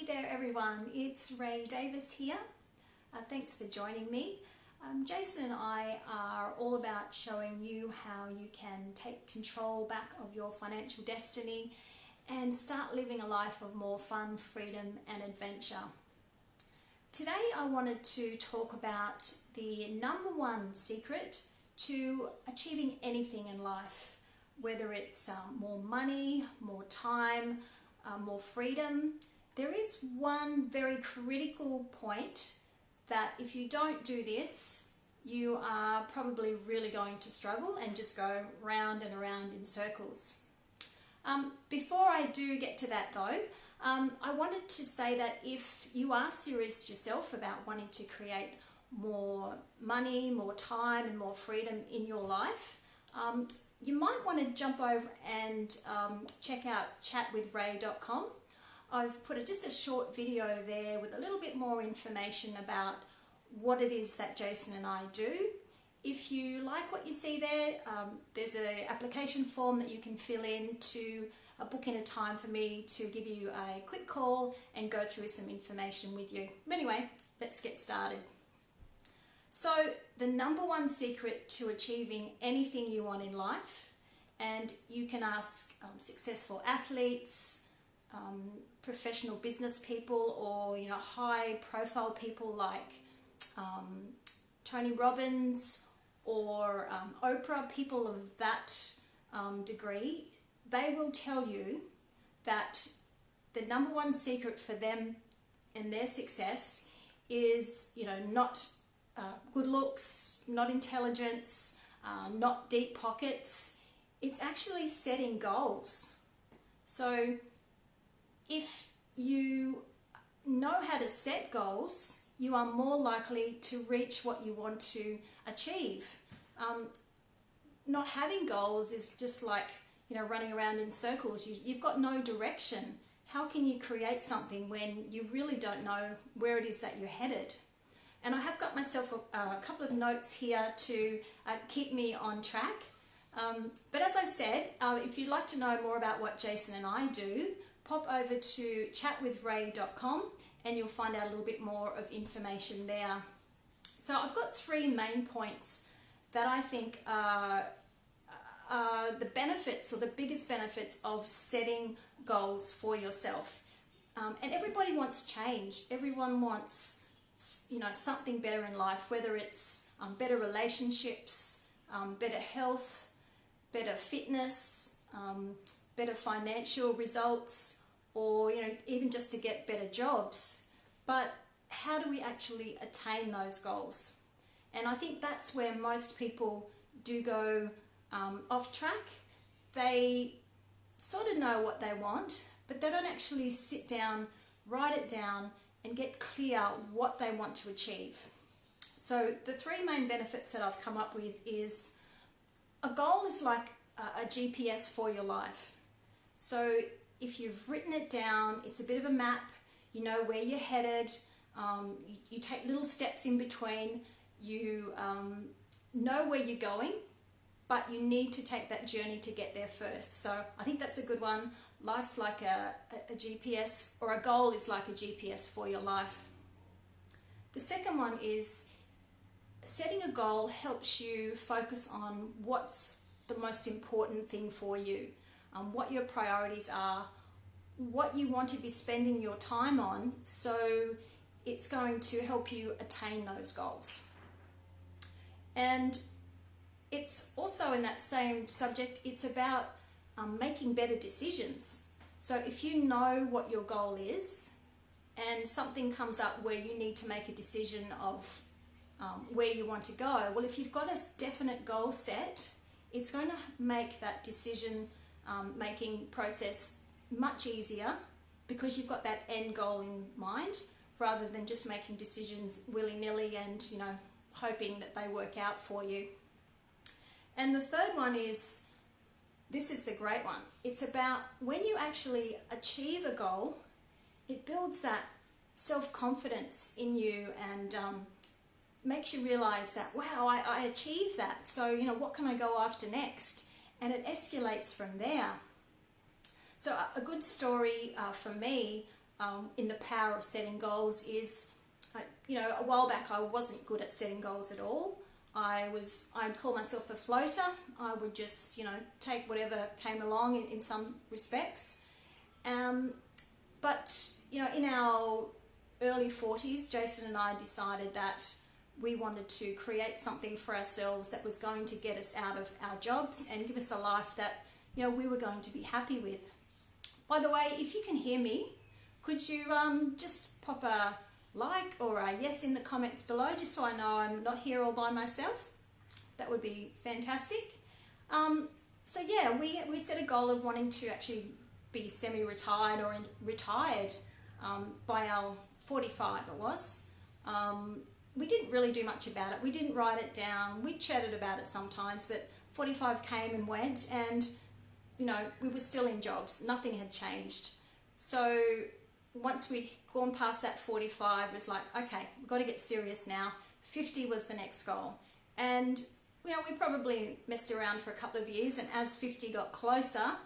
there everyone, it's Ray Davis here. Thanks for joining me. Jason and I are all about showing you how you can take control back of your financial destiny and start living a life of more fun, freedom and adventure. Today I wanted to talk about the number one secret to achieving anything in life, whether it's more money, more time, more freedom. There is one very critical point that if you don't do this, you are probably really going to struggle and just go round and around in circles. Before I do get to that though, I wanted to say that if you are serious yourself about wanting to create more money, more time and more freedom in your life, you might want to jump over and check out chatwithray.com. I've put just a short video there with a little bit more information about what it is that Jason and I do. If you like what you see there, there's an application form that you can fill in to book in a time for me to give you a quick call and go through some information with you. But anyway, let's get started. So the number one secret to achieving anything you want in life, and you can ask successful athletes, professional business people, or high profile people like Tony Robbins or Oprah, people of that degree, they will tell you that the number one secret for them and their success is not good looks, not intelligence, not deep pockets. It's actually setting goals. So if you know how to set goals, you are more likely to reach what you want to achieve. Not having goals is just like running around in circles. You've got no direction. How can you create something when you really don't know where it is that you're headed? And I have got myself a couple of notes here to keep me on track. But as I said, if you'd like to know more about what Jason and I do, pop over to chatwithray.com and you'll find out a little bit more of information there. So I've got three main points that I think are the benefits, or the biggest benefits, of setting goals for yourself. And everybody wants change. Everyone wants something better in life, whether it's better relationships, better health, better fitness, better financial results, or even just to get better jobs. But how do we actually attain those goals? And I think that's where most people do go off track. They sort of know what they want, but they don't actually sit down, write it down and get clear what they want to achieve. So the three main benefits that I've come up with is a goal is like a GPS for your life. So if you've written it down, it's a bit of a map, you know where you're headed, you take little steps in between, you know where you're going, but you need to take that journey to get there first. So I think that's a good one. Life's like a GPS, or a goal is like a GPS for your life. The second one is setting a goal helps you focus on what's the most important thing for you, what your priorities are, what you want to be spending your time on, so it's going to help you attain those goals. And it's also, in that same subject, it's about making better decisions. So if you know what your goal is and something comes up where you need to make a decision of where you want to go, well, if you've got a definite goal set, it's going to make that decision making process much easier, because you've got that end goal in mind, rather than just making decisions willy-nilly and hoping that they work out for you. And the third one is, this is the great one. It's about when you actually achieve a goal, it builds that self-confidence in you and makes you realize that, wow, I achieved that. So, what can I go after next? And it escalates from there. So a good story for me, in the power of setting goals is, a while back I wasn't good at setting goals at all. I'd call myself a floater. I would just, take whatever came along in some respects. But, in our early 40s, Jason and I decided that we wanted to create something for ourselves that was going to get us out of our jobs and give us a life that, we were going to be happy with. By the way, if you can hear me, could you just pop a like or a yes in the comments below, just so I know I'm not here all by myself? That would be fantastic. So yeah, we set a goal of wanting to actually be semi-retired or retired by our 45 it was. We didn't really do much about it. We didn't write it down. We chatted about it sometimes, but 45 came and went, and we were still in jobs. Nothing had changed. So once we'd gone past that 45, it was like, okay, we've got to get serious now. 50 was the next goal. And we probably messed around for a couple of years, and as 50 got closer,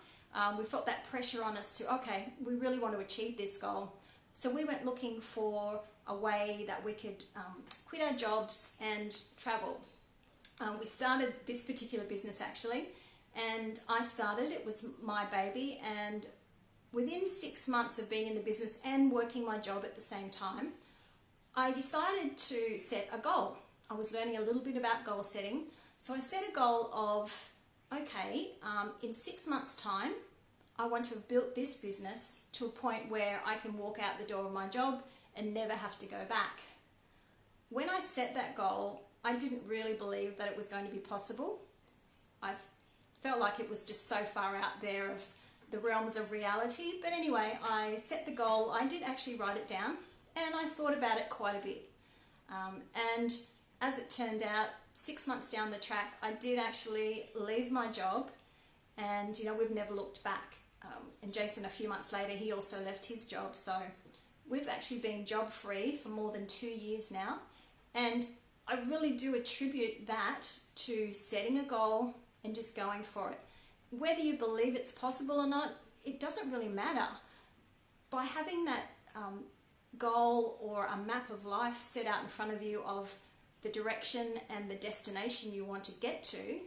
we felt that pressure on us to, okay, we really want to achieve this goal. So we went looking for a way that we could quit our jobs and travel. We started this particular business actually, and it was my baby, and within 6 months of being in the business and working my job at the same time, I decided to set a goal. I was learning a little bit about goal setting, so I set a goal of, okay, in 6 months' time, I want to have built this business to a point where I can walk out the door of my job and never have to go back. When I set that goal, I didn't really believe that it was going to be possible. I felt like it was just so far out there of the realms of reality. But anyway, I set the goal. I did actually write it down, and I thought about it quite a bit. And as it turned out, 6 months down the track, I did actually leave my job, and we've never looked back. And Jason, a few months later, he also left his job. So we've actually been job free for more than 2 years now. And I really do attribute that to setting a goal and just going for it. Whether you believe it's possible or not, it doesn't really matter. By having that goal or a map of life set out in front of you of the direction and the destination you want to get to,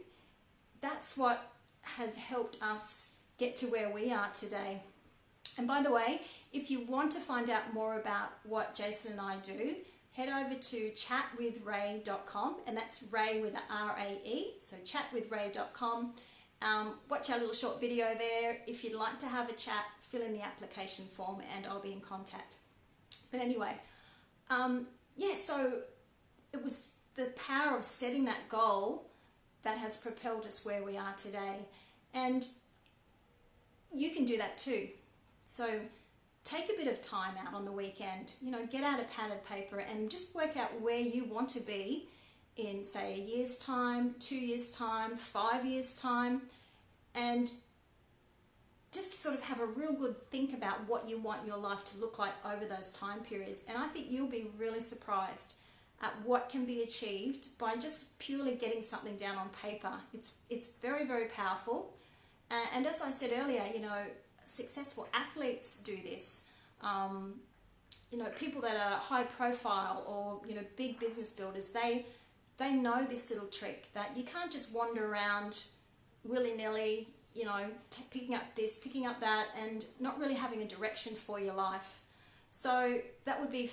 that's what has helped us get to where we are today. And by the way, if you want to find out more about what Jason and I do, head over to chatwithrae.com, and that's Rae with a R-A-E, so chatwithrae.com. Watch our little short video there. If you'd like to have a chat, fill in the application form and I'll be in contact. But anyway, so it was the power of setting that goal that has propelled us where we are today. And you can do that too. So take a bit of time out on the weekend, get out a pad of paper and just work out where you want to be in, say, a year's time, 2 years' time, 5 years' time, and just sort of have a real good think about what you want your life to look like over those time periods. And I think you'll be really surprised at what can be achieved by just purely getting something down on paper. It's very, very powerful. And as I said earlier, successful athletes do this. People that are high profile or, big business builders, they know this little trick that you can't just wander around willy-nilly, picking up this, picking up that, and not really having a direction for your life. So that would be,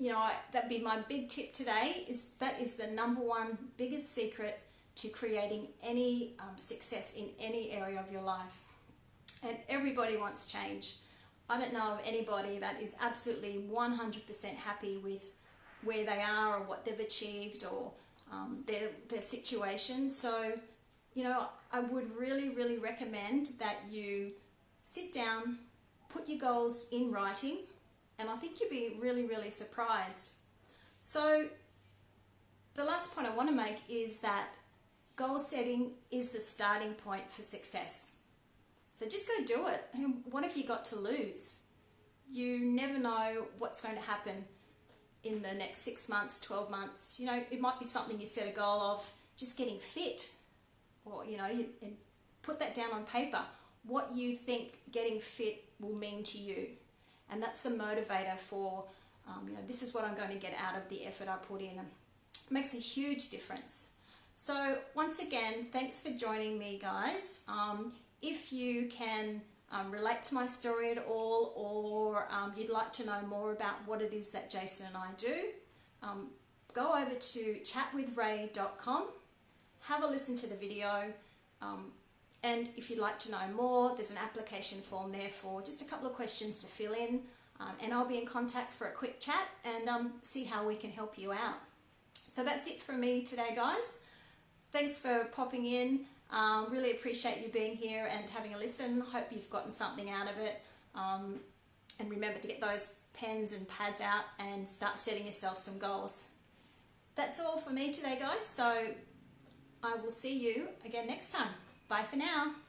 that'd be my big tip today, that is the number one biggest secret to creating any success in any area of your life. And everybody wants change. I don't know of anybody that is absolutely 100% happy with where they are or what they've achieved or their situation. So, I would really, really recommend that you sit down, put your goals in writing, and I think you'll be really, really surprised. So the last point I want to make is that goal setting is the starting point for success. So just go do it. And what have you got to lose? You never know what's going to happen in the next 6 months, 12 months. It might be something you set a goal of just getting fit, or, and put that down on paper, what you think getting fit will mean to you. And that's the motivator for, this is what I'm going to get out of the effort I put in. It makes a huge difference. So once again, thanks for joining me, guys. If you can relate to my story at all, or you'd like to know more about what it is that Jason and I do, go over to chatwithray.com, have a listen to the video, and if you'd like to know more, there's an application form there for just a couple of questions to fill in, and I'll be in contact for a quick chat and see how we can help you out. So that's it from me today, guys. Thanks for popping in. Really appreciate you being here and having a listen. Hope you've gotten something out of it. And remember to get those pens and pads out and start setting yourself some goals. That's all for me today, guys. So I will see you again next time. Bye for now.